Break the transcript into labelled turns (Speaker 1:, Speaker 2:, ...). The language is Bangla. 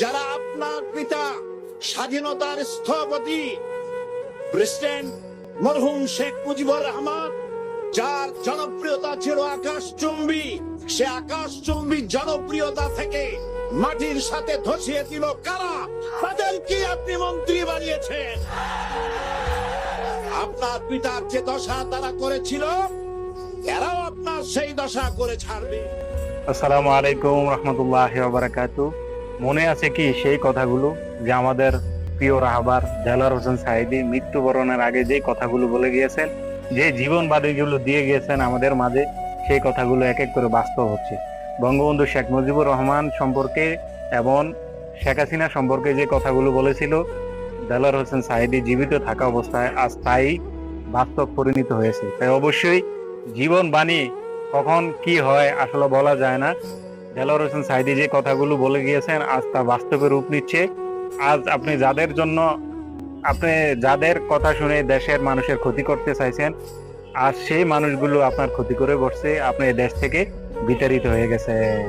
Speaker 1: যারা আপনার পিতা স্বাধীনতার স্থপতি প্রেসিডেন্ট মরহুম শেখ মুজিবুর রহমান, যার জনপ্রিয়তা ছিল আকাশচুম্বী, সে আকাশচুম্বী জনপ্রিয়তা থেকে মাটির সাথে ধসিয়ে দিল কারা? তাদেরকে আপনি মন্ত্রী বানিয়েছেন। আপনার পিতার যে দশা তারা করেছিল, এরাও আপনার সেই দশা করে ছাড়বে।
Speaker 2: আসসালামু আলাইকুম রহমতুল্লাহি ওয়া বারাকাতুহু। মনে আছে কি সেই কথাগুলো যে আমাদের প্রিয় রাহবার দেলোয়ার হোসেন সাঈদী মৃত্যুবরণের আগে যে কথাগুলো বলে গিয়েছেন, যে জীবন বাণীগুলো দিয়ে গিয়েছেন আমাদের মাঝে, সেই কথাগুলো এক এক করে বাস্তব হচ্ছে। বঙ্গবন্ধু শেখ মুজিবুর রহমান সম্পর্কে এবং শেখ হাসিনা সম্পর্কে যে কথাগুলো বলেছিল দেলোয়ার হোসেন সাঈদী জীবিত থাকা অবস্থায় আজ তাই বাস্তব পরিণত হয়েছে। তাই অবশ্যই জীবন বাণী কখন কি হয় আসলে বলা যায় না। দেলোয়ার হোসেন সাঈদী যে কথাগুলো বলে গিয়েছেন আজ তা বাস্তবে রূপ নিচ্ছে। আজ আপনি যাদের কথা শুনে দেশের মানুষের ক্ষতি করতে চাইছেন, আজ সেই মানুষগুলো আপনার ক্ষতি করে বসছে, আপনি দেশ থেকে বিতাড়িত হয়ে গেছেন।